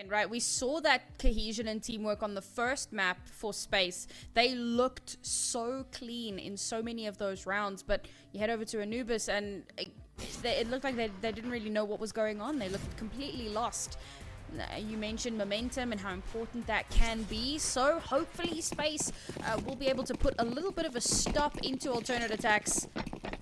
Right, we saw that cohesion and teamwork on the first map for Space. They looked so clean in so many of those rounds, but you head over to Anubis and it looked like they didn't really know what was going on. They looked completely lost. You mentioned momentum and how important that can be, so hopefully Space will be able to put a little bit of a stop into aTTaX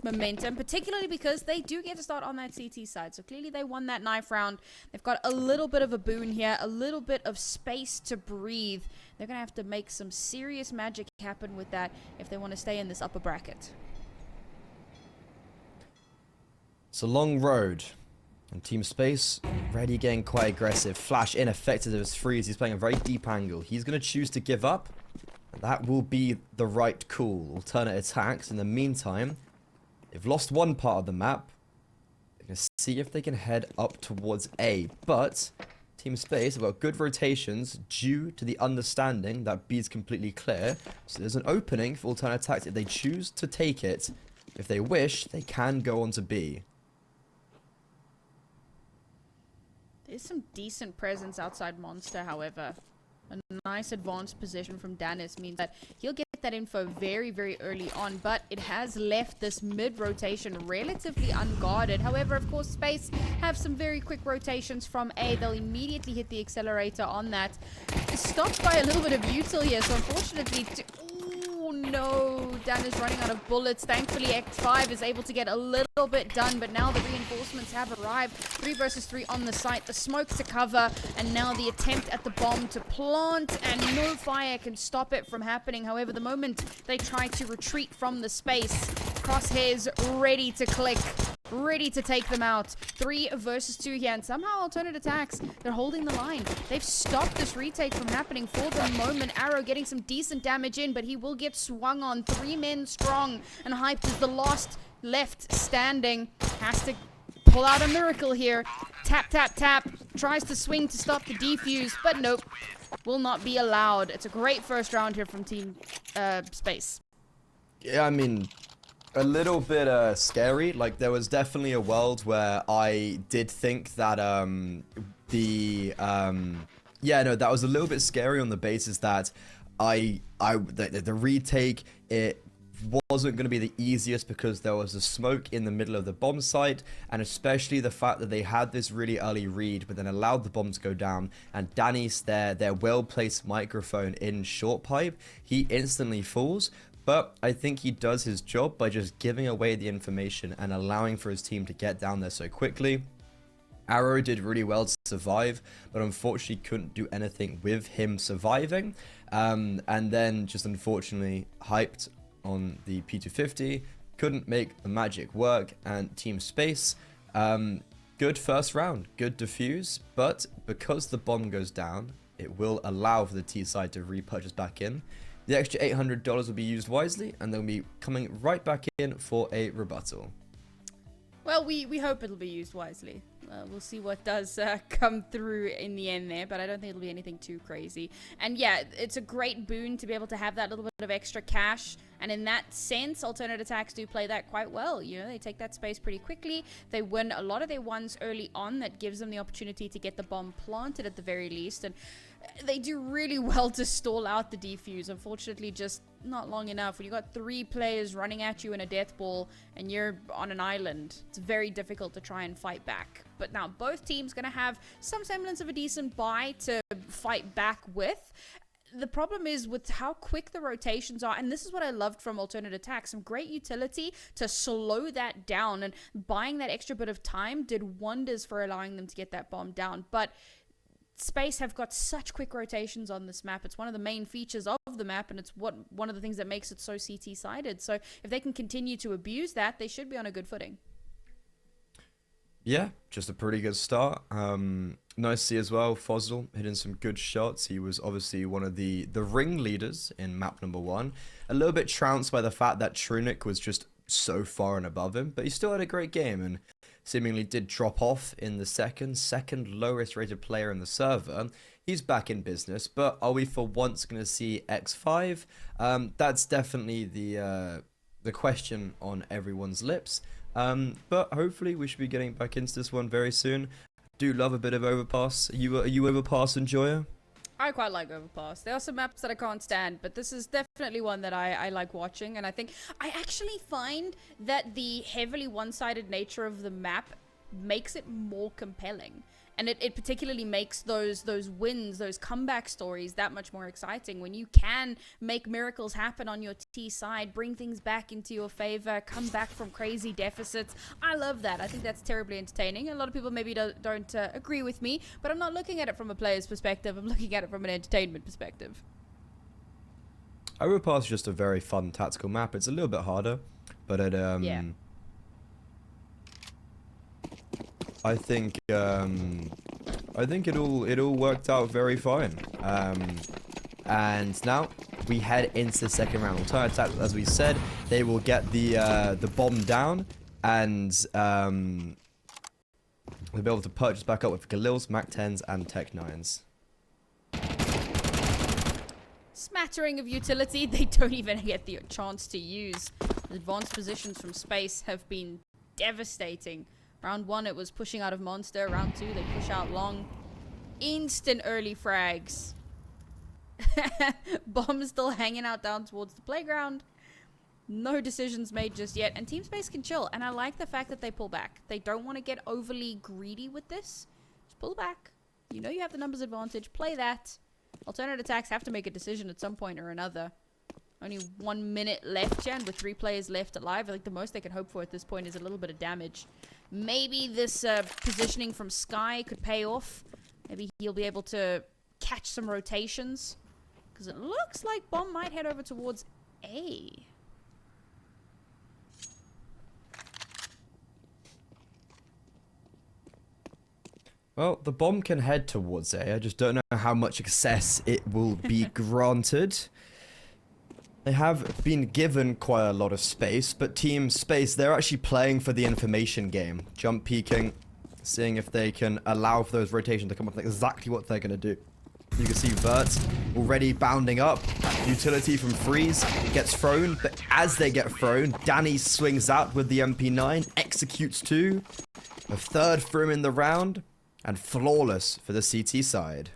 momentum, particularly because they do get to start on that CT side. So clearly they won that knife round. They've got a little bit of a boon here, a little bit of space to breathe. They're going to have to make some serious magic happen with that if they want to stay in this upper bracket. It's a long road. And Team Space, already getting quite aggressive. Flash ineffective as freeze. He's playing a very deep angle. He's going to choose to give up. That will be the right call. aTTaX. In the meantime, they've lost one part of the map. They're going to see if they can head up towards A. But Team Space have got good rotations due to the understanding that B is completely clear. So there's an opening for aTTaX if they choose to take it. If they wish, they can go on to B. There's some decent presence outside Monster, however. A nice advanced position from danistzz means that he'll get that info very, very early on, but it has left this mid-rotation relatively unguarded. However, of course, Space have some very quick rotations from A. They'll immediately hit the accelerator on that. Stopped by a little bit of util here, so unfortunately... Oh no, danistzz running out of bullets. Thankfully, X5 is able to get a little bit done, but now the reinforcements have arrived. 3 versus 3 on the site, the smoke to cover, and now the attempt at the bomb to plant, and no fire can stop it from happening. However, the moment they try to retreat from the space, crosshairs ready to click, ready to take them out. 3 versus 2 here, and somehow aTTaX, they're holding the line. They've stopped this retake from happening for the moment. Arrow getting some decent damage in, but he will get swung on. 3 men strong, and Hyped is the last left standing. Has to pull out a miracle here. Tap, tap, tap. Tries to swing to stop the defuse, but nope. Will not be allowed. It's a great first round here from Team Space. Yeah, I mean... a little bit scary. Like, there was definitely a world where I did think that yeah, no, that was a little bit scary on the basis that the retake, it wasn't going to be the easiest because there was a smoke in the middle of the bomb site, and especially the fact that they had this really early read but then allowed the bomb to go down, and danistzz, their well-placed microphone in short pipe, he instantly falls. But I think he does his job by just giving away the information and allowing for his team to get down there so quickly. Arrow did really well to survive, but unfortunately couldn't do anything with him surviving. And then just unfortunately Hyped on the P250 couldn't make the magic work, and Team Space, good first round, good defuse, but because the bomb goes down, it will allow for the T side to repurchase back in. The extra $800 will be used wisely, and they'll be coming right back in for a rebuttal. Well, we hope it'll be used wisely. We'll see what does come through in the end there, but I don't think it'll be anything too crazy. And yeah, it's a great boon to be able to have that little bit of extra cash. And in that sense, aTTaX do play that quite well. You know, they take that space pretty quickly. They win a lot of their ones early on. That gives them the opportunity to get the bomb planted at the very least. And they do really well to stall out the defuse. Unfortunately, just not long enough. When you got 3 players running at you in a death ball and you're on an island, it's very difficult to try and fight back. But now both teams going to have some semblance of a decent buy to fight back with. The problem is with how quick the rotations are, and this is what I loved from aTTaX, some great utility to slow that down, and buying that extra bit of time did wonders for allowing them to get that bomb down. But Space have got such quick rotations on this map. It's one of the main features of the map, and it's one of the things that makes it so CT-sided. So if they can continue to abuse that, they should be on a good footing. Yeah, just a pretty good start. Nice to see as well, fozil hitting some good shots. He was obviously one of the ringleaders in map number 1. A little bit trounced by the fact that Trunic was just so far and above him, but he still had a great game and seemingly did drop off in the second lowest rated player in the server. He's back in business, but are we for once going to see X5? That's definitely the question on everyone's lips. But hopefully we should be getting back into this one very soon. do love a bit of Overpass. Are you Overpass enjoyer? I quite like Overpass. There are some maps that I can't stand, but this is definitely one that I like watching, and I think I actually find that the heavily one-sided nature of the map makes it more compelling. And it particularly makes those wins, those comeback stories that much more exciting when you can make miracles happen on your T side, bring things back into your favor, come back from crazy deficits. I love that. I think that's terribly entertaining. A lot of people maybe don't agree with me, but I'm not looking at it from a player's perspective. I'm looking at it from an entertainment perspective. Overpass is just a very fun tactical map. It's a little bit harder, but it Yeah. I think it all worked out very fine. And now we head into the second round. aTTaX, as we said, they will get the bomb down, and they'll be able to purchase back up with Galils, Mac 10s, and Tech 9s. Smattering of utility they don't even get the chance to use. The advanced positions from space have been devastating. Round 1, it was pushing out of Monster. Round 2, they push out long. Instant early frags. Bomb still hanging out down towards the playground. No decisions made just yet. And Team Space can chill. And I like the fact that they pull back. They don't want to get overly greedy with this. Just pull back. You know you have the numbers advantage. Play that. Alternate aTTaX have to make a decision at some point or another. Only 1 minute left, and with 3 players left alive, I think the most they can hope for at this point is a little bit of damage. Maybe this positioning from Sky could pay off. Maybe he'll be able to catch some rotations. Because it looks like Bomb might head over towards A. Well, the bomb can head towards A. I just don't know how much access it will be granted. They have been given quite a lot of space, but Team Space, they're actually playing for the information game. Jump peeking, seeing if they can allow for those rotations to come up. That's exactly what they're going to do. You can see Vert already bounding up. Utility from Freeze gets thrown, but as they get thrown, Danny swings out with the MP9, executes 2. A third for him in the round, and flawless for the CT side.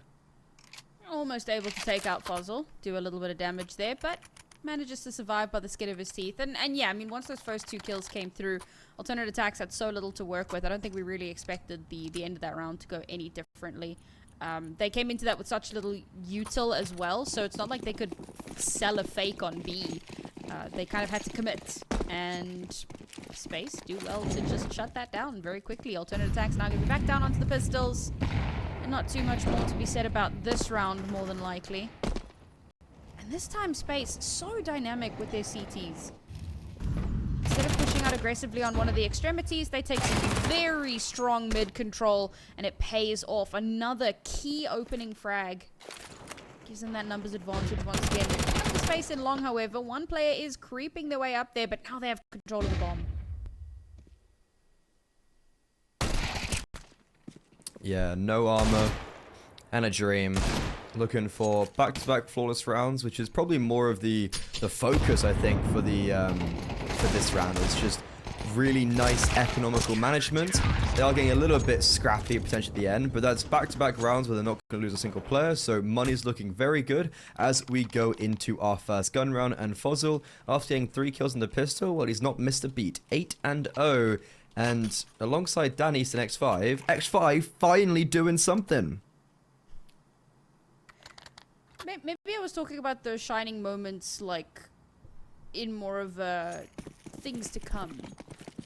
Almost able to take out fozil, do a little bit of damage there, but manages to survive by the skin of his teeth. And yeah, I mean, once those first 2 kills came through, alternate aTTaX had so little to work with. I don't think we really expected the end of that round to go any differently. They came into that with such little util as well, so it's not like they could sell a fake on B. They kind of had to commit, and Space do well to just shut that down very quickly. Alternate aTTaX now going to be back down onto the pistols, and not too much more to be said about this round, more than likely. And this time Space, so dynamic with their CTs. Instead of pushing out aggressively on one of the extremities, they take some very strong mid control, and it pays off. Another key opening frag. Gives them that numbers advantage once again. The space in long, however. One player is creeping their way up there, but now they have control of the bomb. Yeah, no armor and a dream. Looking for back-to-back flawless rounds, which is probably more of the focus, I think, for the for this round. It's just really nice economical management. They are getting a little bit scrappy potentially at the end, but that's back-to-back rounds where they're not going to lose a single player, so money's looking very good as we go into our first gun round. And fozil, after getting 3 kills in the pistol, well, he's not missed a beat. 8-0, and alongside danistzz and X5, X5 finally doing something. Maybe I was talking about those shining moments, like, in more of a things to come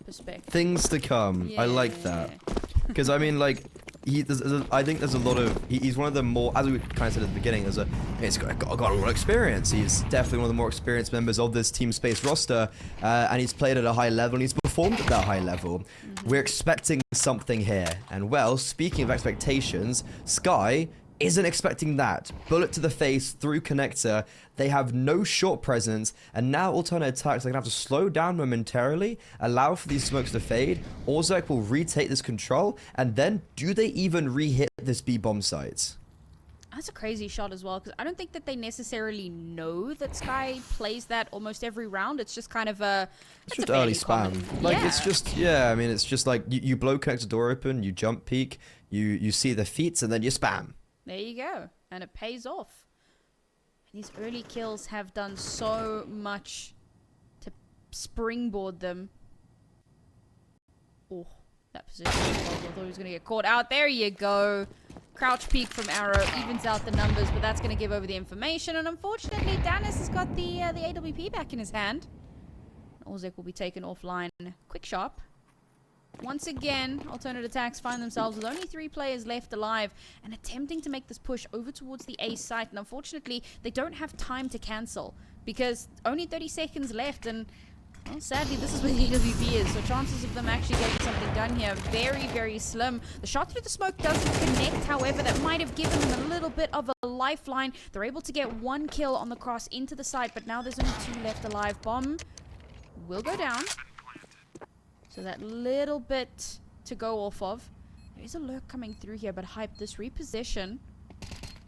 perspective. Things to come. Yeah. I like that. Because, I mean, like, I think there's a lot of... He's one of the more... As we kind of said at the beginning, he's got a lot of experience. He's definitely one of the more experienced members of this Team Space roster. And he's played at a high level, and he's performed at that high level. Mm-hmm. We're expecting something here. And, well, speaking of expectations, Sky isn't expecting that. Bullet to the face through connector. They have no short presence, and now alternate aTTaX, they're gonna have to slow down momentarily, allow for these smokes to fade. ozek will retake this control, and then do they even re-hit this B bomb site? That's a crazy shot as well, because I don't think that they necessarily know that Sky plays that almost every round. It's just kind of a... It's just early spam. Like, yeah. it's just, yeah, I mean, it's just like, you blow connector door open, you jump peek, you see the feats, and then you spam. There you go. And it pays off. These early kills have done so much to springboard them. Oh, that position. I thought he was going to get caught out. There you go. Crouch peek from Arrow evens out the numbers, but that's going to give over the information. And unfortunately, danistzz has got the AWP back in his hand. Ozek will be taken offline. Quick sharp. Once again, aTTaX find themselves with only 3 players left alive and attempting to make this push over towards the A site. And unfortunately, they don't have time to cancel because only 30 seconds left. And well, sadly, this is where the AWP is. So chances of them actually getting something done here very, very slim. The shot through the smoke doesn't connect. However, that might have given them a little bit of a lifeline. They're able to get 1 kill on the cross into the site, but now there's only 2 left alive. Bomb will go down. So that little bit to go off of. There is a lurk coming through here, but Hype, this reposition,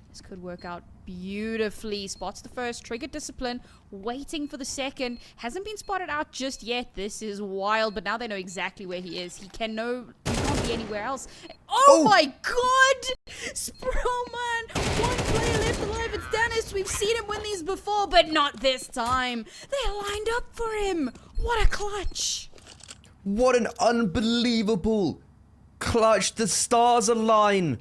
this could work out beautifully. Spots the first, trigger discipline, waiting for the second. Hasn't been spotted out just yet. This is wild, but now they know exactly where he is. He can't be anywhere else. Oh my god! Sproman! 1 player left alive. It's danistzz. We've seen him win these before, but not this time. They're lined up for him. What a clutch! What an unbelievable clutch. The stars align.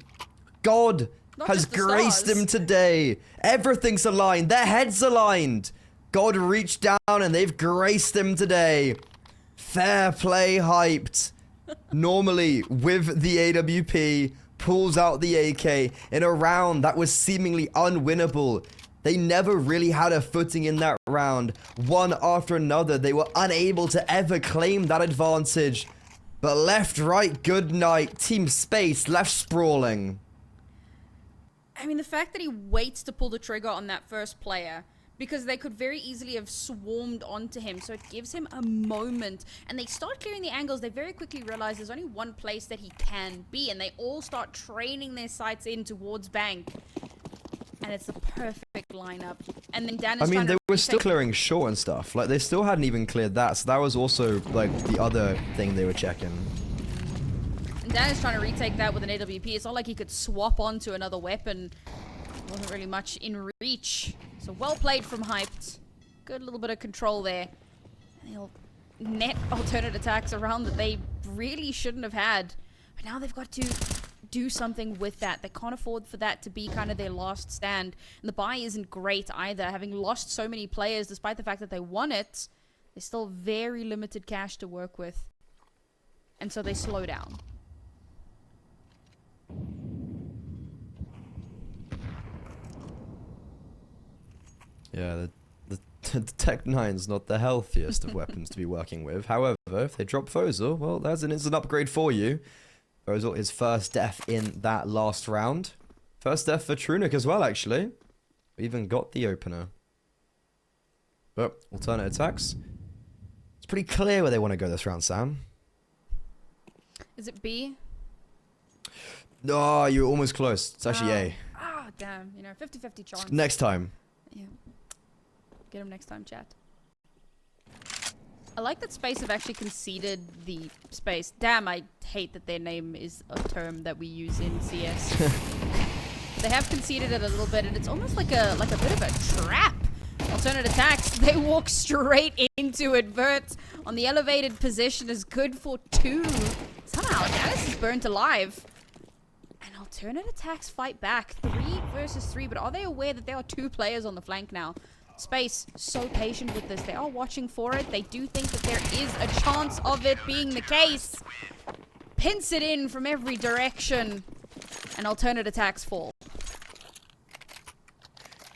God has graced him today. Everything's aligned. Their heads aligned. God reached down and they've graced him today. Fair play, Hyped. Normally, with the AWP, pulls out the AK in a round that was seemingly unwinnable. They never really had a footing in that round. One after another, they were unable to ever claim that advantage. But left, right, good night. Team Space left sprawling. I mean, the fact that he waits to pull the trigger on that first player, because they could very easily have swarmed onto him, so it gives him a moment. And they start clearing the angles. They very quickly realize there's only one place that he can be, and they all start training their sights in towards bank. And it's the perfect lineup. And then danistzz, I mean, they were still clearing short and stuff. Like, they still hadn't even cleared that. So that was also, like, the other thing they were checking. And danistzz trying to retake that with an AWP. It's not like he could swap onto another weapon. Wasn't really much in reach. So well played from Hyped. Good little bit of control there. And they'll net aTTaX around that they really shouldn't have had. But now they've got to do something with that. They can't afford for that to be kind of their last stand. And the buy isn't great either. Having lost so many players, despite the fact that they won it, there's still very limited cash to work with. And so they slow down. Yeah, the Tech 9's not the healthiest of weapons to be working with. However, if they drop fozil, well, that's an instant upgrade for you. fozil is first death in that last round. First death for Trunic as well, actually. We even got the opener. But aTTaX. It's pretty clear where they want to go this round, Sam. Is it B? No, you're almost close. It's actually A. Ah, damn. You know, 50-50 chance. Next time. Yeah. Get him next time, chat. I like that Space have actually conceded the space. Damn, I hate that their name is a term that we use in CS. They have conceded it a little bit, and it's almost like a bit of a trap. aTTaX, they walk straight into it. Vert on the elevated position is good for 2. Somehow, danistzz is burnt alive. And aTTaX fight back. 3 versus 3, but are they aware that there are 2 players on the flank now? Space, so patient with this. They are watching for it. They do think that there is a chance of it being the case. Pints it in from every direction. And aTTaX fall.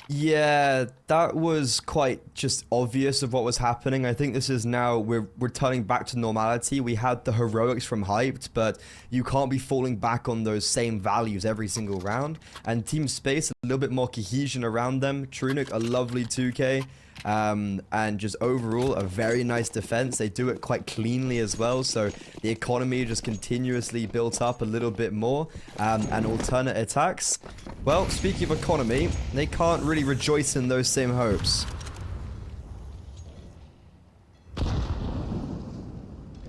Yeah, that was quite just obvious of what was happening. I think this is now, we're returning back to normality. We had the heroics from Hyped, but you can't be falling back on those same values every single round. And Team Space, a little bit more cohesion around them. Trunic, a lovely 2K. And just overall, a very nice defense. They do it quite cleanly as well, so the economy just continuously built up a little bit more. And aTTaX, Well, speaking of economy, they can't really rejoice in those same hopes.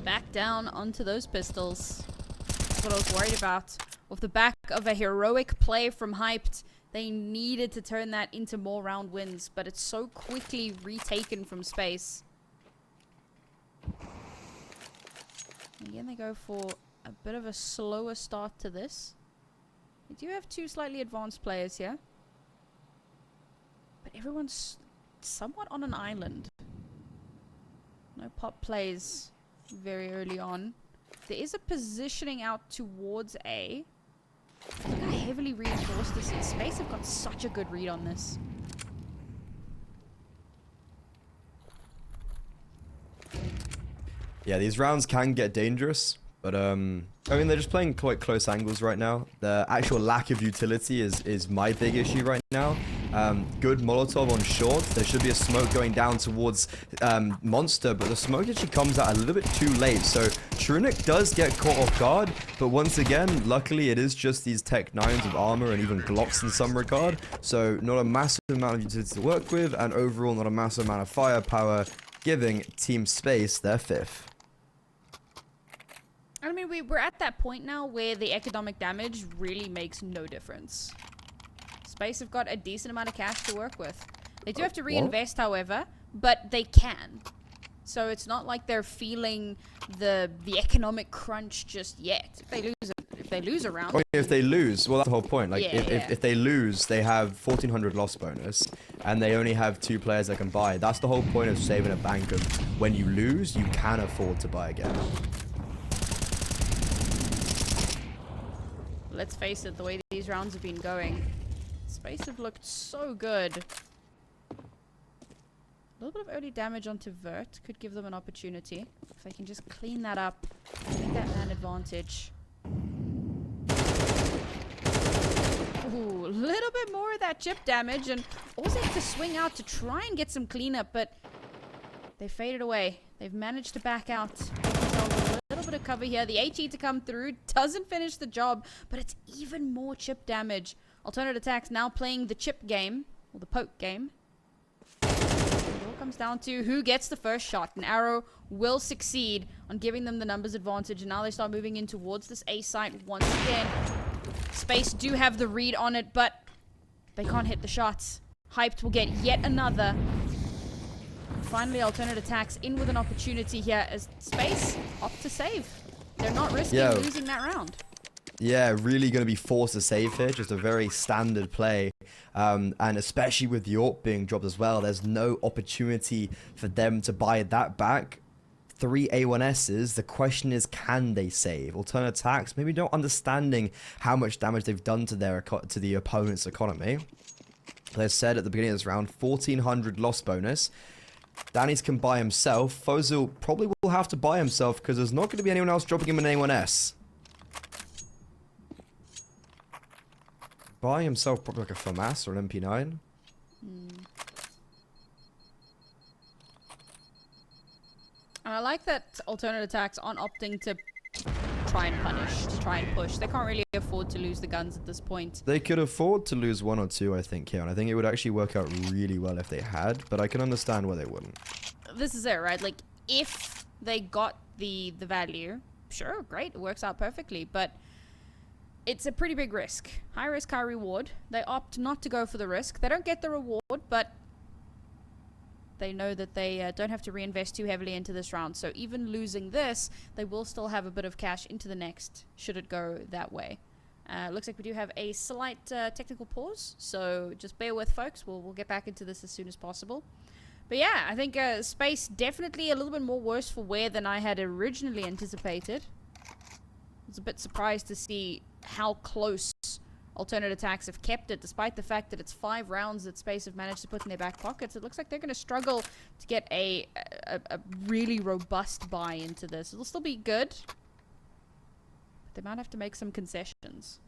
Back down onto those pistols. That's what I was worried about. Off the back of a heroic play from Hyped, they needed to turn that into more round wins, but it's so quickly retaken from Space. Again, they go for a bit of a slower start to this. We do have two slightly advanced players here, but everyone's somewhat on an island. No pop plays very early on. There is a positioning out towards A. Look how heavily reinforced this is. Space have got such a good read on this. Yeah, these rounds can get dangerous, but I mean, they're just playing quite close angles right now. The actual lack of utility is my big issue right now. Good Molotov on short. There should be a smoke going down towards Monster, but the smoke actually comes out a little bit too late. So Trunik does get caught off guard, but once again, luckily it is just these Tech 9s of armor and even Glocks in some regard. So not a massive amount of utility to work with, and overall not a massive amount of firepower, giving Team Space their 5th. I mean, we're at that point now where the economic damage really makes no difference. Space have got a decent amount of cash to work with. They do have to reinvest, however, but they can. So it's not like they're feeling the economic crunch just yet. If they lose a round. Well, if they lose, well, that's the whole point. Like, Yeah, if they lose, they have 1,400 loss bonus, and they only have 2 players that can buy. That's the whole point of saving a bank of when you lose, you can afford to buy again. Let's face it, the way these rounds have been going, Space have looked so good. A little bit of early damage onto Vert could give them an opportunity. If they can just clean that up, take that man advantage. Ooh, a little bit more of that chip damage, and also have to swing out to try and get some cleanup, but they faded away. They've managed to back out. A little bit of cover here. The HE to come through doesn't finish the job, but it's even more chip damage. Alternate aTTaX now playing the chip game, or the poke game. It all comes down to who gets the first shot. And Arrow will succeed on giving them the numbers advantage, and now they start moving in towards this A site once again. Space do have the read on it, but they can't hit the shots. Hyped will get yet another. Finally, Alternate aTTaX in with an opportunity here as Space opt to save. They're not risking losing that round. Yeah, really going to be forced to save here. Just a very standard play. And especially with the AWP being dropped as well, there's no opportunity for them to buy that back. 3 A1Ss, the question is, can they save? Alternate aTTaX, maybe not understanding how much damage they've done to the opponent's economy. As I said at the beginning of this round, 1,400 loss bonus. danistzz can buy himself. fozil probably will have to buy himself because there's not going to be anyone else dropping him an A1S. Buy himself probably like a FAMAS or an MP9. And I like that Alternate aTTaX aren't opting to try and punish, to try and push. They can't really afford to lose the guns at this point. They could afford to lose 1 or 2, I think, here. And I think it would actually work out really well if they had. But I can understand why they wouldn't. This is it, right? Like, if they got the value, sure, great. It works out perfectly. But it's a pretty big risk. High risk, high reward. They opt not to go for the risk. They don't get the reward, but they know that they don't have to reinvest too heavily into this round. So even losing this, they will still have a bit of cash into the next, should it go that way. Looks like we do have a slight technical pause, so just bear with, folks. We'll get back into this as soon as possible. But yeah, I think Space definitely a little bit more worse for wear than I had originally anticipated. I was a bit surprised to see how close Alternate aTTaX have kept it, despite the fact that it's 5 rounds that Space have managed to put in their back pockets. It looks like they're going to struggle to get a really robust buy into this. It'll still be good, but they might have to make some concessions.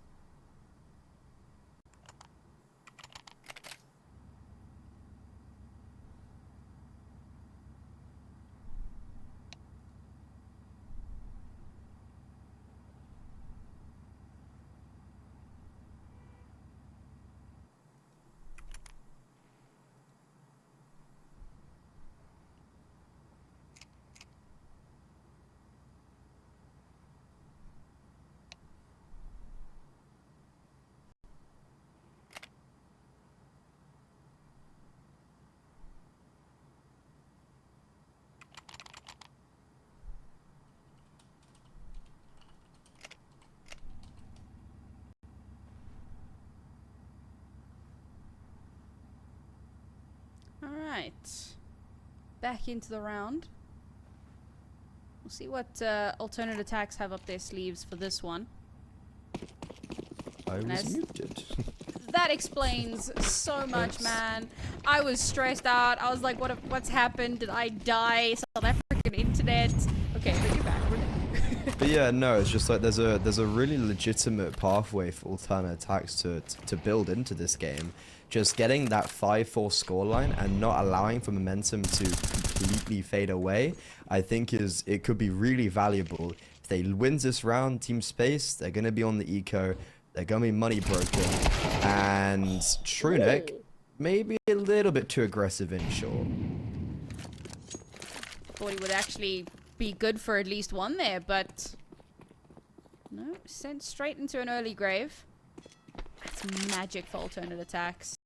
right. Back into the round. We'll see what alternate attacks have up their sleeves for this one. I was muted. That explains so much, man. I was stressed out. I was like, what's happened? Did I die? South African internet. Okay, but you're back. We're there. But yeah, no, it's just like there's a really legitimate pathway for alternate attacks to build into this game. Just getting that 5-4 scoreline and not allowing for momentum to completely fade away, I think it could be really valuable. If they win this round, Team Space, they're gonna be on the eco. They're going to be money broken. And Trunic, maybe a little bit too aggressive in short. Thought he would actually be good for at least one there, but... No, sent straight into an early grave. That's magic for alternate attacks.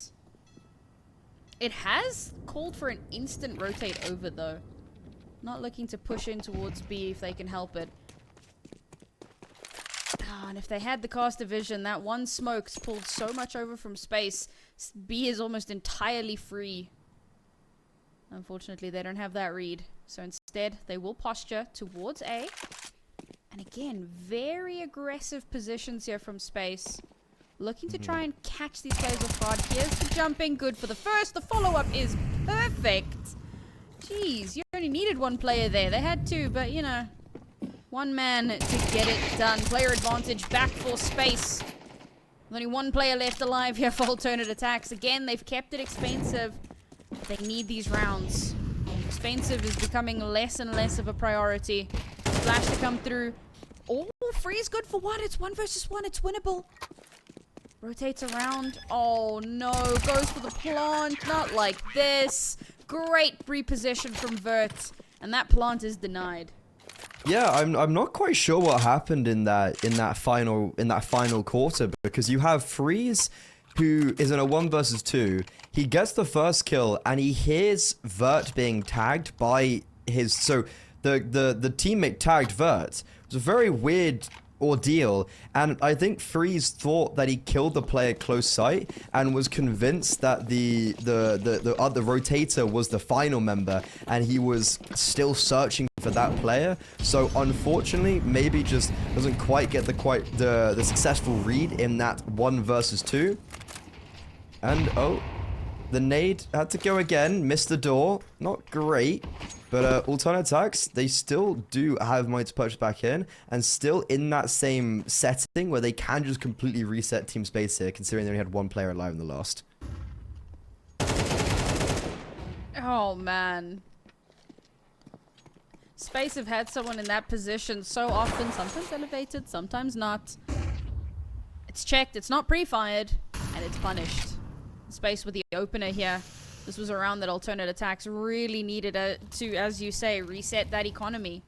It has called for an instant rotate over, though. Not looking to push in towards B if they can help it. And if they had the caster vision, that one smoke's pulled so much over from space. B is almost entirely free. Unfortunately, they don't have that read. So instead, they will posture towards A. And again, very aggressive positions here from space. Looking to try and catch these players off guard. Here's the jumping. Good for the first. The follow-up is perfect. Jeez, you only needed one player there. They had two, but you know... One man to get it done. Player advantage back for space. With only one player left alive here for alternate attacks. Again, they've kept it expensive. But they need these rounds. Expensive is becoming less and less of a priority. Flash to come through. Oh, freeze good for one. It's 1 versus 1. It's winnable. Rotates around. Oh, no. Goes for the plant. Not like this. Great reposition from Vert. And that plant is denied. Yeah, I'm not quite sure what happened in that final quarter, because you have Freeze, who is in a 1 versus 2. He gets the first kill and he hears Vert being tagged by his the teammate tagged Vert. It was a very weird ordeal, and I think Freeze thought that he killed the player close sight and was convinced that the other rotator was the final member, and he was still searching for that player. So unfortunately, maybe just doesn't quite get the successful read in that 1 versus 2. And oh, the nade had to go again, missed the door, not great. But alternate attacks, they still do have money to purchase back in, and still in that same setting where they can just completely reset Team Space here, considering they only had one player alive in the last. Oh, man. Space have had someone in that position so often, sometimes elevated, sometimes not. It's checked, it's not pre-fired, and it's punished. Space with the opener here. This was a round that alternate attacks really needed to, as you say, reset that economy.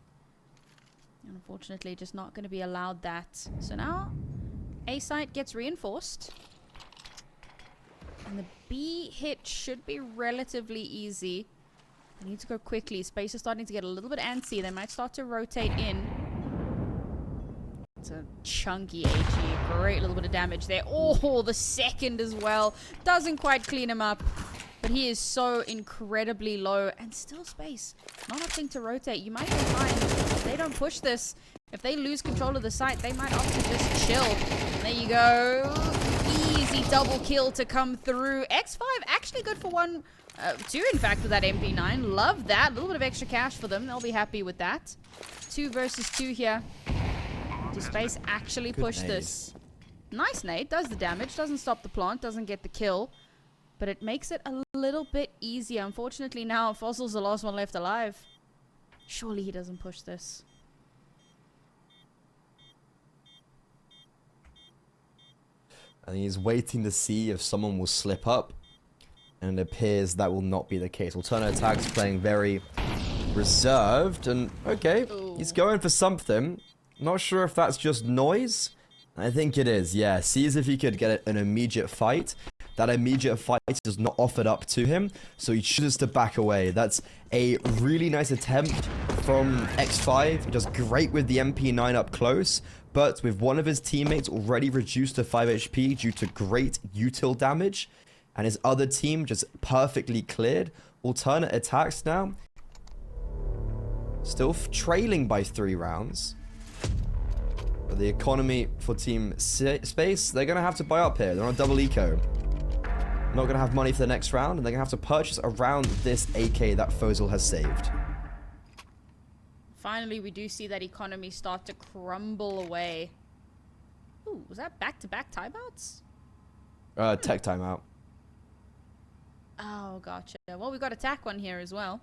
And unfortunately, just not going to be allowed that. So now, A site gets reinforced. And the B hit should be relatively easy. They need to go quickly. Space is starting to get a little bit antsy. They might start to rotate in. It's a chunky AG. Great little bit of damage there. Oh, the second as well. Doesn't quite clean him up. But he is so incredibly low. And still Space. Not opting to rotate. You might even find if they don't push this, if they lose control of the site, they might opt to just chill. And there you go. Easy double kill to come through. X5 actually good for 1... 2 in fact with that MP9. Love that. A little bit of extra cash for them. They'll be happy with that. 2 versus 2 here. Does Space actually push this? Nice nade. Does the damage. Doesn't stop the plant. Doesn't get the kill. But it makes it a little bit easier. Unfortunately now Fozil's the last one left alive. Surely he doesn't push this. And he's waiting to see if someone will slip up. And it appears that will not be the case. Alternate attacks playing very reserved. And okay, he's going for something. Not sure if that's just noise. I think it is, yeah. Sees if he could get an immediate fight. That immediate fight is not offered up to him, so he chooses to back away. That's a really nice attempt from X5. He does great with the MP9 up close, but with one of his teammates already reduced to 5 HP due to great util damage, and his other team just perfectly cleared, alternate attacks now. Still trailing by 3 rounds. But the economy for Team Space, they're going to have to buy up here. They're on a double eco. Not going to have money for the next round, and they're going to have to purchase around this AK that fozil has saved. Finally, we do see that economy start to crumble away. Ooh, was that back-to-back timeouts? Tech timeout. Oh, gotcha. Well, we got attack one here as well.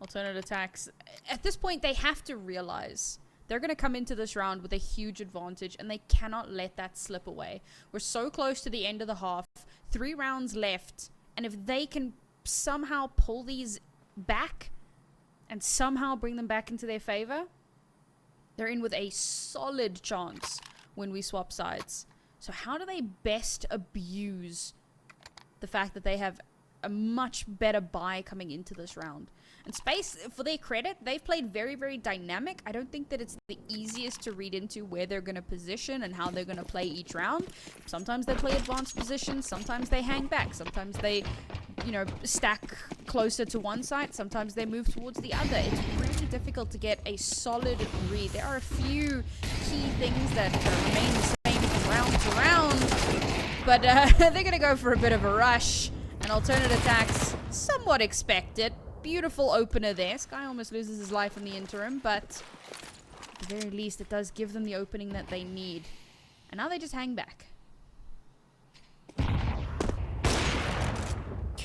Alternate attacks. At this point, they have to realize they're going to come into this round with a huge advantage, and they cannot let that slip away. We're so close to the end of the half. 3 rounds left, and if they can somehow pull these back and somehow bring them back into their favor, they're in with a solid chance when we swap sides. So how do they best abuse the fact that they have a much better buy coming into this round? And Space, for their credit, they've played very, very dynamic. I don't think that it's the easiest to read into where they're going to position and how they're going to play each round. Sometimes they play advanced positions, sometimes they hang back, sometimes they, you know, stack closer to one side, sometimes they move towards the other. It's really difficult to get a solid read. There are a few key things that remain the same from round to round, but they're going to go for a bit of a rush. And alternate attacks, somewhat expected. Beautiful opener there. Sky almost loses his life in the interim, but at the very least, it does give them the opening that they need. And now they just hang back.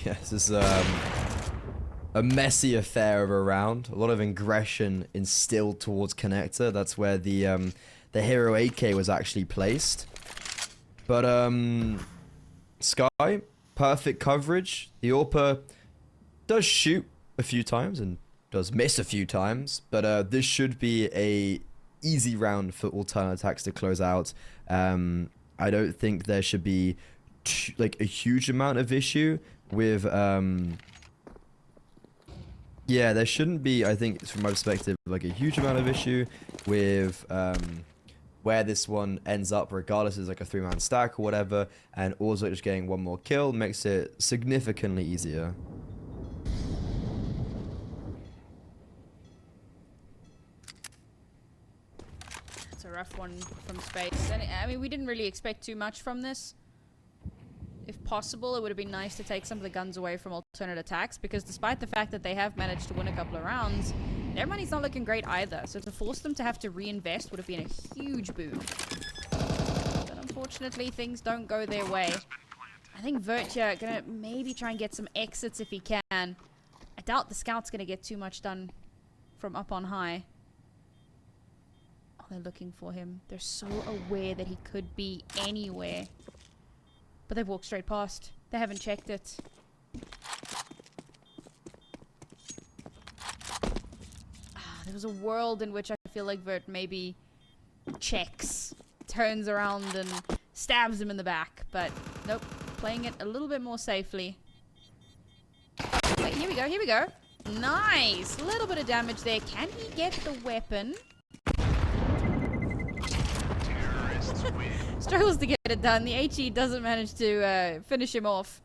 Yeah, this is a messy affair of a round. A lot of aggression instilled towards connector. That's where the hero AK was actually placed. But Sky, perfect coverage. The AWP does shoot a few times and does miss a few times, but this should be a easy round for alternate attacks to close out. I don't think there should be like a huge amount of issue with yeah, there shouldn't be, I think from my perspective, like a huge amount of issue with where this one ends up, regardless is like a 3-man stack or whatever, and also just getting 1 more kill makes it significantly easier. Rough one from Space. And I mean, we didn't really expect too much from this. If possible, it would have been nice to take some of the guns away from alternate attacks, because despite the fact that they have managed to win a couple of rounds, their money's not looking great either. So to force them to have to reinvest would have been a huge boon. But unfortunately, things don't go their way. I think Vertia gonna maybe try and get some exits if he can. I doubt the scout's gonna get too much done from up on high. They're looking for him. They're so aware that he could be anywhere. But they've walked straight past. They haven't checked it. There was a world in which I feel like Vert maybe checks, turns around and stabs him in the back. But nope, playing it a little bit more safely. Wait, here we go, here we go. Nice! A little bit of damage there. Can he get the weapon? Struggles to get it done. The HE doesn't manage to finish him off.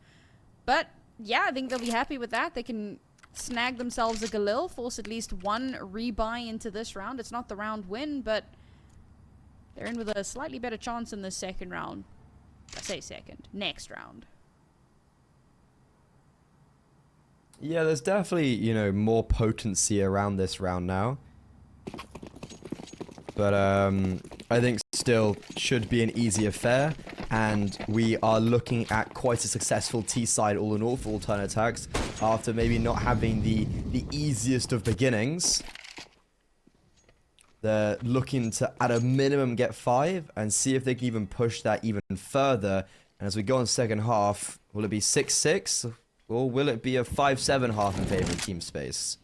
But yeah, I think they'll be happy with that. They can snag themselves a Galil, force at least 1 rebuy into this round. It's not the round win, but they're in with a slightly better chance in this second round. I say second. Next round. Yeah, there's definitely, you know, more potency around this round now. But I think still should be an easy affair, and we are looking at quite a successful T-side all in all for alternate attacks after maybe not having the easiest of beginnings. They're looking to, at a minimum, get 5 and see if they can even push that even further. And as we go on second half, will it be 6-6 or will it be a 5-7 half in favor of Team Space?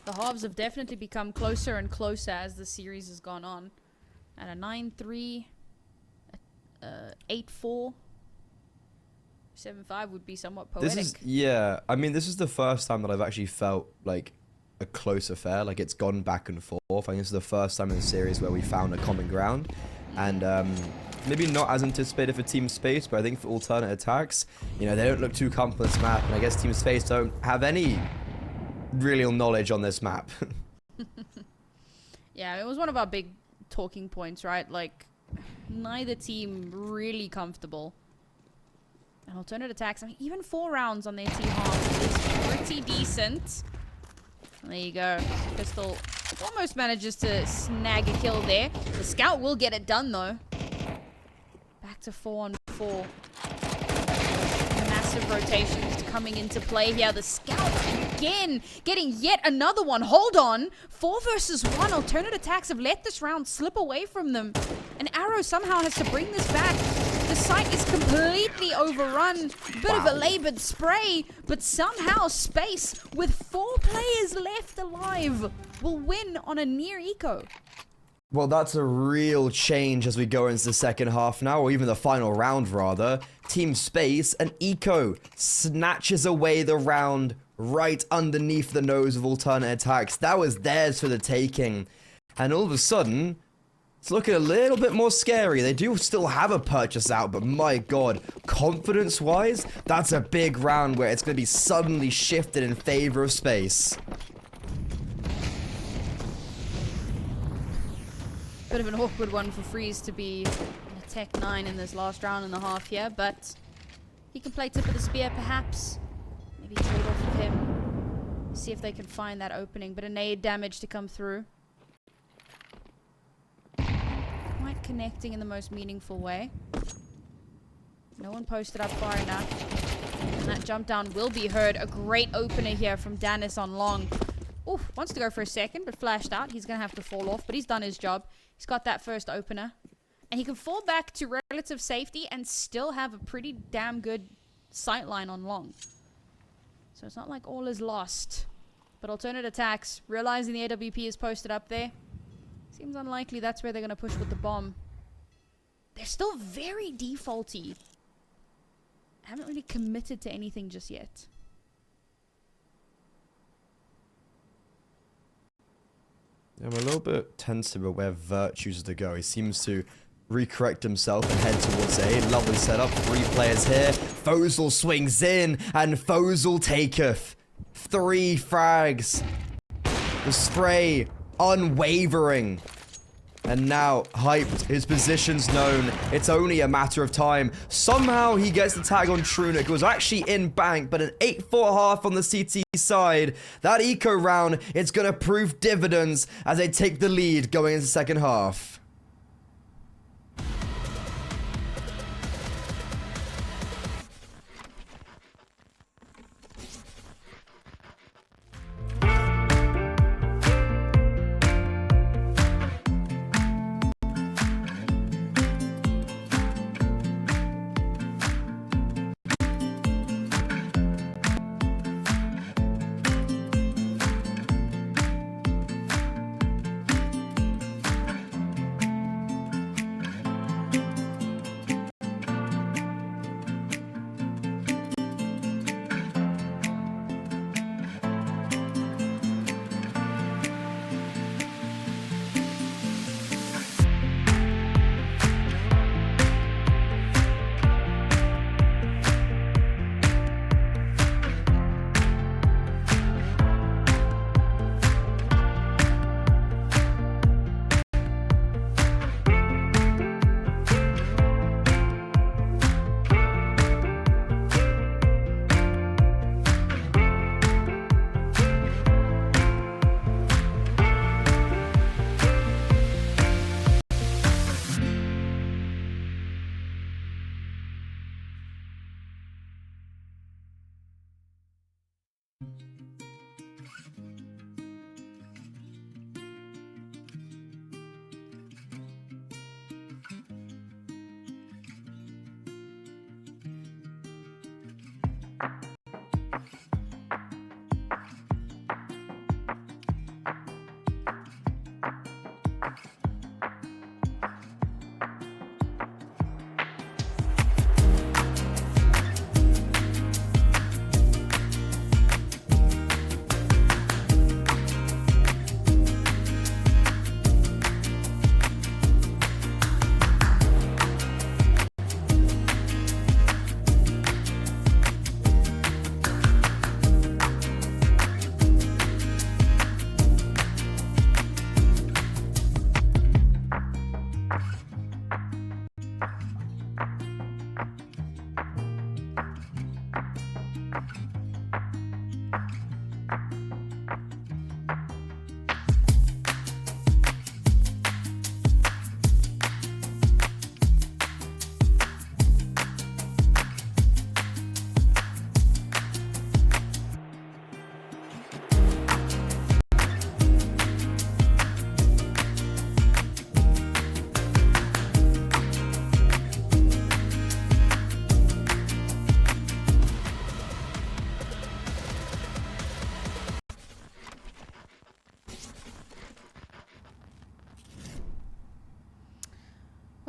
The halves have definitely become closer and closer as the series has gone on. At a 9-3, 8-4, 7-5 would be somewhat poetic. This is, yeah, I mean, this is the first time that I've actually felt like a close affair. Like, it's gone back and forth. I think this is the first time in the series where we found a common ground. And maybe not as anticipated for Team Space, but I think for alternate attacks, you know, they don't look too comfortable with this map, and I guess Team Space don't have any real knowledge on this map. Yeah, it was one of our big talking points, right? Like, neither team really comfortable. And alternate attacks, I mean, even 4 rounds on their T-Half is pretty decent. And there you go. Pistol almost manages to snag a kill there. The scout will get it done, though. Back to 4-on-4. Massive rotations coming into play here. The scout again getting yet another one. Hold on. 4 versus 1. Alternate attacks have let this round slip away from them. And Arrow somehow has to bring this back. The site is completely overrun. Bit of a labored spray, but somehow Space, with 4 players left alive, will win on a near eco. Well, that's a real change as we go into the second half now, or even the final round, rather. Team Space and Eco snatches away the round right underneath the nose of alternate attacks. That was theirs for the taking. And all of a sudden, it's looking a little bit more scary. They do still have a purchase out, but my god, confidence-wise, that's a big round where it's going to be suddenly shifted in favor of Space. Bit of an awkward one for Freeze to be a Tech 9 in this last round and a half here, but he can play tip of the spear perhaps. Maybe trade off of him. See if they can find that opening, but a nade damage to come through. Quite connecting in the most meaningful way. No one posted up far enough. And that jump down will be heard. A great opener here from danistzz on long. Ooh, wants to go for a second, but flashed out. He's going to have to fall off, but he's done his job. He's got that first opener. And he can fall back to relative safety and still have a pretty damn good sightline on long. So it's not like all is lost. But alternate attacks, realizing the AWP is posted up there. Seems unlikely that's where they're going to push with the bomb. They're still very defaulty. Haven't really committed to anything just yet. I'm a little bit tense about where Vert chooses to go. He seems to recorrect himself and head towards A. Lovely setup. 3 players here. Fozil swings in, and Fozil taketh. 3 frags. The spray unwavering. And now, hyped, his position's known. It's only a matter of time. Somehow he gets the tag on Trunic. It was actually in bank, but an 8-4 half on the CT side. That eco round, it's going to prove dividends as they take the lead going into the second half.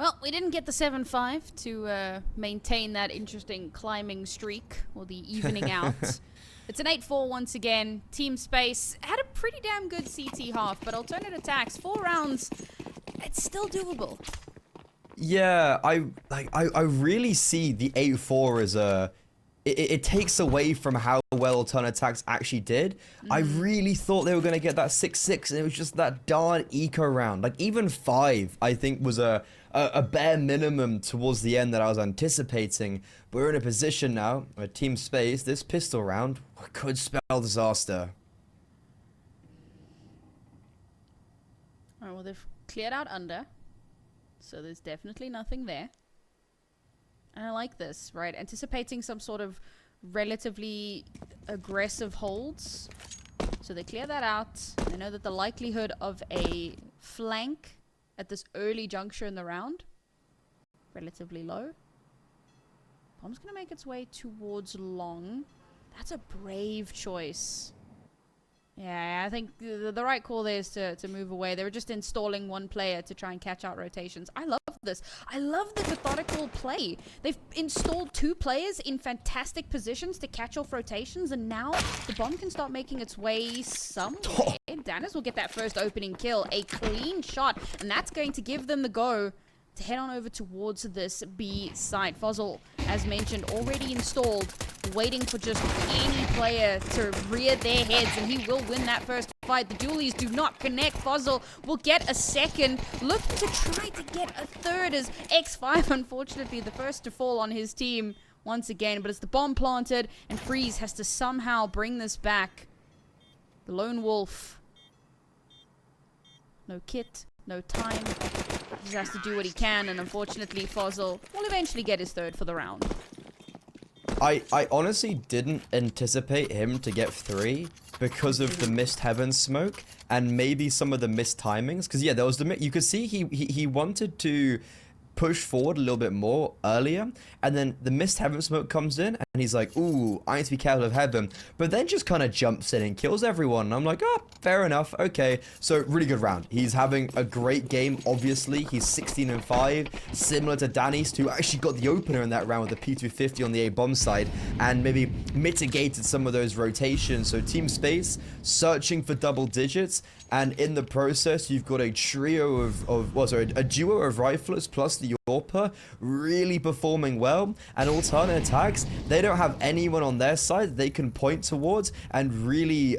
Well, we didn't get the 7-5 to maintain that interesting climbing streak, or the evening out. It's an 8-4 once again. Team Space had a pretty damn good CT half, but alternate attacks, 4 rounds, it's still doable. Yeah, I really see the 8-4 as a... It takes away from how well alternate attacks actually did. I really thought they were going to get that 6-6, and it was just that darn eco round. Like, even 5, I think, was a bare minimum towards the end that I was anticipating. But we're in a position now where Team Space, this pistol round, could spell disaster. Alright, well, they've cleared out under, so there's definitely nothing there. And I like this, right? Anticipating some sort of relatively aggressive holds. So they clear that out. They know that the likelihood of a flank at this early juncture in the round, relatively low. Bomb's going to make its way towards long. That's a brave choice. Yeah, I think the right call there is to move away. They were just installing one player to try and catch out rotations. I love this. I love the methodical play. They've installed 2 players in fantastic positions to catch off rotations, and now the bomb can start making its way somewhere. danistzz will get that first opening kill. A clean shot, and that's going to give them the go to head on over towards this B site. fozil, as mentioned, already installed, waiting for just any player to rear their heads, and he will win that first fight. The dualies do not connect. fozil will get a second, looking to try to get a third, as X5, unfortunately, the first to fall on his team once again. But it's the bomb planted, and Freeze has to somehow bring this back. The lone wolf. No kit, no time. He just has to do what he can, and unfortunately fozil will eventually get his third for the round. I honestly didn't anticipate him to get 3 because of the missed heaven smoke and maybe some of the missed timings. Because yeah, there was you could see he wanted to push forward a little bit more earlier, and then the missed heaven smoke comes in, and he's like, ooh, I need to be careful of heaven, but then just kind of jumps in and kills everyone. And I'm like, oh, fair enough, okay. So really good round. He's having a great game. Obviously, he's 16-5, similar to danistzz, who actually got the opener in that round with the P250 on the A bomb side, and maybe mitigated some of those rotations. So Team Space searching for double digits, and in the process, you've got a trio a duo of riflers plus the Orpa really performing well, and alternate attacks, they don't have anyone on their side they can point towards and really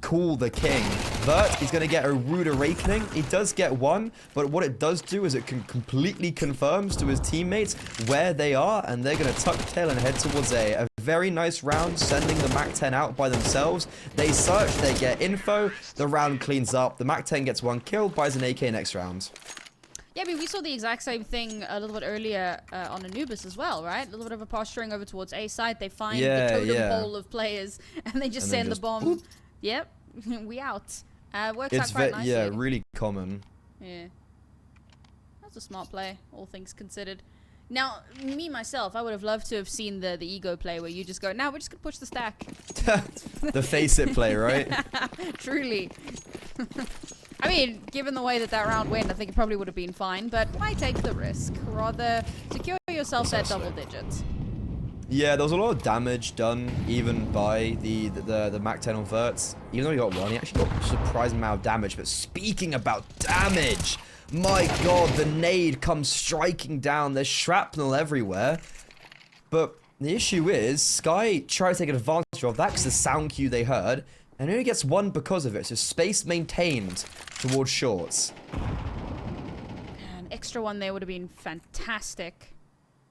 cool the king. But he's going to get a rude awakening. He does get 1, but what it does do is it completely confirms to his teammates where they are, and they're going to tuck tail and head towards A. Very nice round, sending the MAC-10 out by themselves. They search, they get info, the round cleans up, the MAC-10 gets 1 kill, buys an AK next round. Yeah, I mean, we saw the exact same thing a little bit earlier on Anubis as well, right? A little bit of a posturing over towards A side. They find the totem pole of players, and they just send the bomb. Whoop. Yep, we out. Works out quite nicely. Yeah, really common. Yeah. That's a smart play, all things considered. Now, me, myself, I would have loved to have seen the ego play where you just go, now we're just going to push the stack. The face it play, right? Truly. I mean, given the way that round went, I think it probably would have been fine, but why take the risk? Rather, secure yourself that double digit. Yeah, there was a lot of damage done even by the MAC-10 on Verts. Even though he got 1, he actually got a surprising amount of damage. But speaking about damage, my god, the nade comes striking down. There's shrapnel everywhere. But the issue is, Sky tries to take advantage of that because the sound cue they heard, and only gets 1 because of it. So space maintained towards shorts. An extra 1 there would have been fantastic.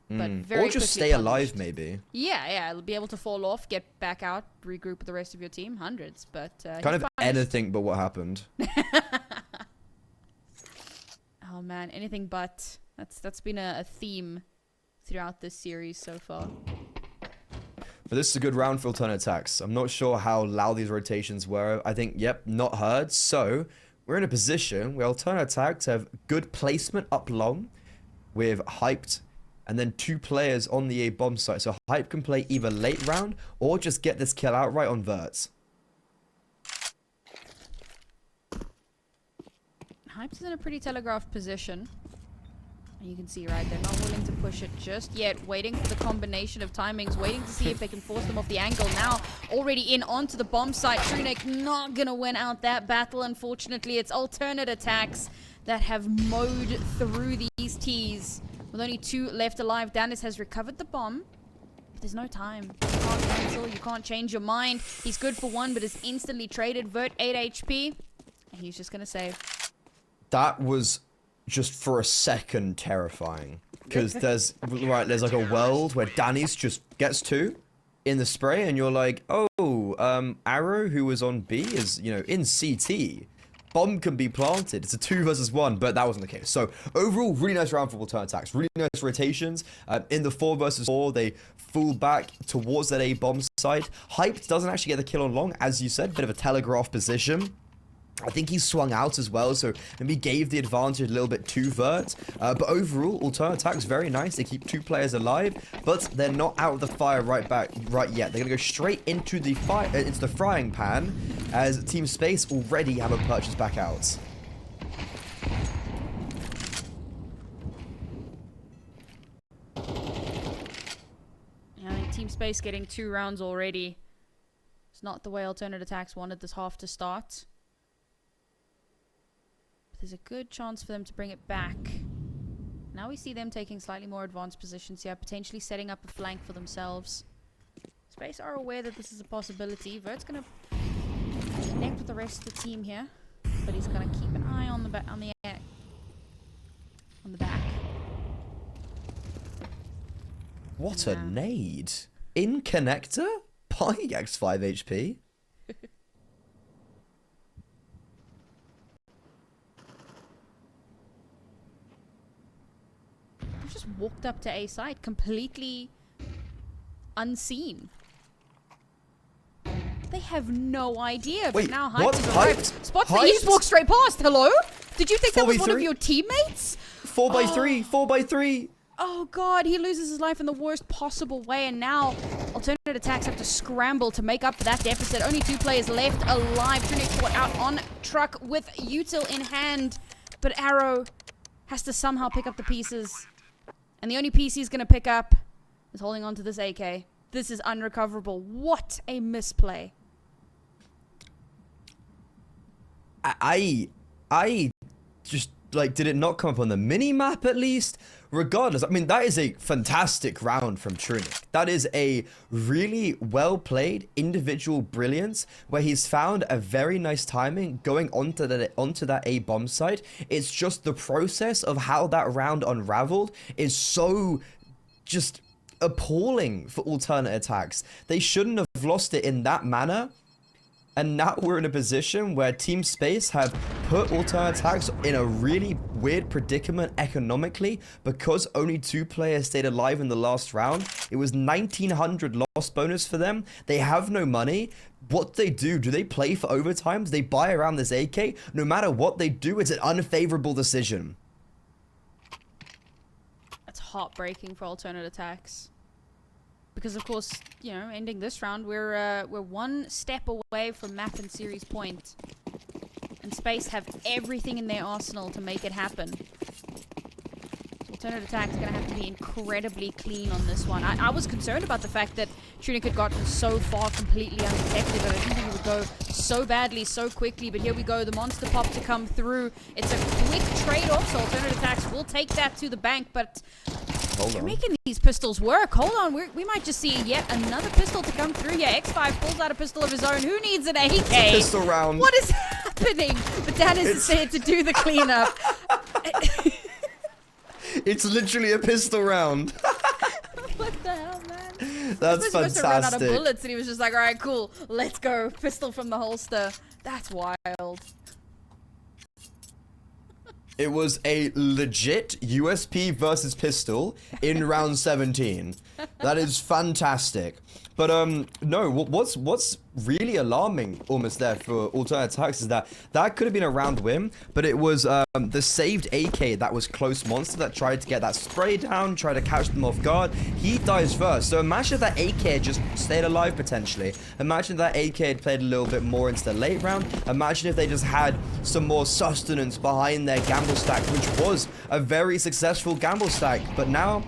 But very or just stay alive, maybe. Yeah, be able to fall off, get back out, regroup with the rest of your team. Hundreds, but kind of anything but what happened. Oh man, anything but. That's been a theme throughout this series so far. But this is a good round for alternate attacks. I'm not sure how loud these rotations were. I think, yep, not heard. So we're in a position where alternate attacks have good placement up long with Hyped, and then 2 players on the A bomb site. So Hype can play either late round or just get this kill outright on Verts. Hype's in a pretty telegraphed position. You can see, right, they're not willing to push it just yet. Waiting for the combination of timings. Waiting to see if they can force them off the angle. Now, already in onto the bomb site. aTTaX not going to win out that battle, unfortunately. It's alternate attacks that have mowed through these Ts. With only 2 left alive, danistzz has recovered the bomb. But there's no time. You can't cancel. You can't change your mind. He's good for 1, but is instantly traded. Vert 8 HP. And he's just going to save. That was just for a second terrifying. Because there's like a world where danistzz just gets 2 in the spray. And you're like, oh, Arrow, who was on B, is, you know, in CT. Bomb can be planted. It's a 2 versus 1, but that wasn't the case. So overall, really nice round for alternate attacks. Really nice rotations. In the 4 versus 4, they fall back towards that A bomb site. Hyped doesn't actually get the kill on long, as you said. Bit of a telegraph position. I think he swung out as well, so maybe gave the advantage a little bit to Vert. But overall, alternate attacks very nice. They keep 2 players alive, but they're not out of the fire right yet. They're gonna go straight into the frying pan, as Team Space already have a purchase back out. Yeah, I think Team Space getting 2 rounds already. It's not the way alternate attacks wanted this half to start. There's a good chance for them to bring it back. Now we see them taking slightly more advanced positions here, potentially setting up a flank for themselves. Space are aware that this is a possibility. Vert's gonna connect with the rest of the team here, but he's gonna keep an eye on the back. What a nade! In connector by X5 HP. Just walked up to A site completely unseen. They have no idea. Wait, but now what? Hyped? Spots that Hyped? he just walked straight past. Hello? Did you think that was one of 4v3? your teammates? 4x3, 4x3. Oh god, he loses his life in the worst possible way, and now alternate attacks have to scramble to make up for that deficit. Only 2 players left alive. aTTaX caught out on truck with util in hand, but Arrow has to somehow pick up the pieces. And the only piece he's going to pick up is holding on to this AK. This is unrecoverable. What a misplay. I just, like, did it not come up on the mini-map at least? Regardless, I mean, that is a fantastic round from aTTaX. That is a really well-played individual brilliance where he's found a very nice timing going onto that A bomb site. It's just the process of how that round unraveled is so just appalling for alternate attacks. They shouldn't have lost it in that manner. And now we're in a position where Team Space have put alternate attacks in a really weird predicament economically because only 2 players stayed alive in the last round. It was 1900 loss bonus for them. They have no money. What do they play for overtime? Do they buy around this AK? No matter what they do, it's an unfavorable decision. That's heartbreaking for alternate attacks. Because of course, you know, ending this round, we're 1 step away from map and series point. And Space have everything in their arsenal to make it happen. So alternate attacks are going to have to be incredibly clean on this one. I was concerned about the fact that aTTaX had gotten so far completely undetected, but I didn't think it would go so badly, so quickly. But here we go, the monster pop to come through. It's a quick trade-off, so alternate attacks will take that to the bank, but they're making these pistols work. Hold on, we might just see yet another pistol to come through here. X5 pulls out a pistol of his own. Who needs an AK? It's a pistol round. What is happening? But danistzz is there to do the cleanup. It's literally a pistol round. What the hell, man? That's He was supposed to run out of fantastic. bullets, and he was just like, all right, cool, let's go. Pistol from the holster. That's wild. It was a legit USP versus pistol in round 17. That is fantastic. But no, what's really alarming almost there for aTTaX is that could have been a round win, but it was the saved AK that was close monster that tried to get that spray down, tried to catch them off guard. He dies first. So imagine if that AK had just stayed alive potentially. Imagine if that AK had played a little bit more into the late round. Imagine if they just had some more sustenance behind their gamble stack, which was a very successful gamble stack. But now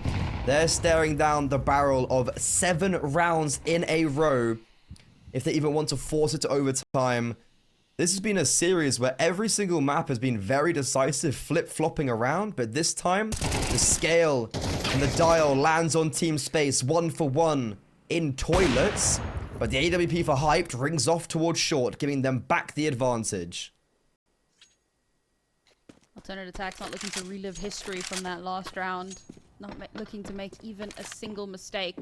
they're staring down the barrel of 7 rounds in a row. If they even want to force it to overtime. This has been a series where every single map has been very decisive, flip-flopping around, but this time, the scale and the dial lands on Team Space 1 for 1 in toilets, but the AWP for Hyped rings off towards short, giving them back the advantage. aTTaX not looking to relive history from that last round, not looking to make even a single mistake.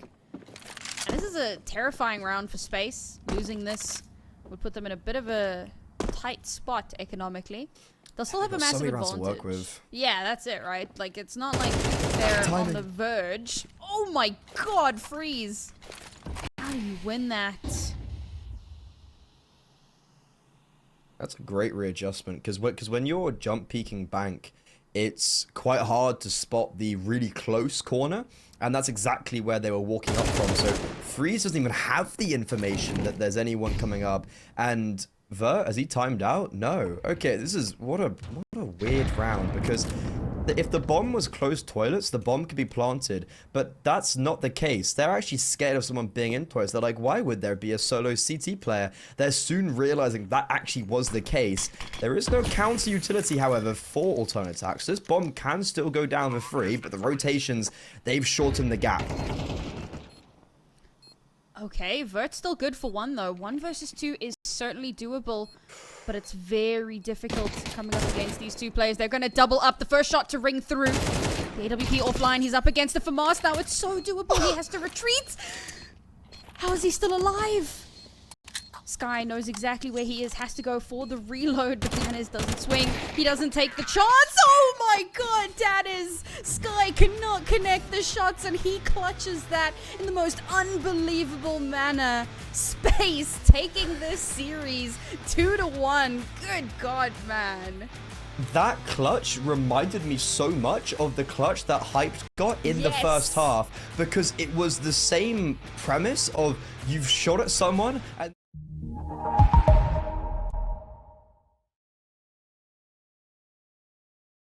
And this is a terrifying round for Space. Losing this would put them in a bit of a tight spot economically. They'll still have a massive advantage. To work with. Yeah, that's it, right? Like, it's not like they're on the verge. Oh my god, freeze! How do you win that? That's a great readjustment, because when you're jump peeking bank, it's quite hard to spot the really close corner, and that's exactly where they were walking up from. So Freeze doesn't even have the information that there's anyone coming up, and Vert, has he timed out? No. Okay, this is what a weird round, because if the bomb was close toilets, the bomb could be planted, but that's not the case. They're actually scared of someone being in toilets. They're like, why would there be a solo CT player? They're soon realizing that actually was the case. There is no counter utility, however, for aTTaX. This bomb can still go down for free, but the rotations, they've shortened the gap. Okay, Vert's still good for 1 though. 1 versus 2 is certainly doable, but it's very difficult coming up against these 2 players. They're going to double up the first shot to ring through. The AWP offline, he's up against the FAMAS now. It's so doable, he has to retreat. How is he still alive? Sky knows exactly where he is, has to go for the reload, but danistzz doesn't swing. He doesn't take the chance. Oh my god, danistzz! Sky cannot connect the shots, and he clutches that in the most unbelievable manner. Space taking this series 2-1. Good god, man. That clutch reminded me so much of the clutch that Hyped got in the first half, because it was the same premise of you've shot at someone and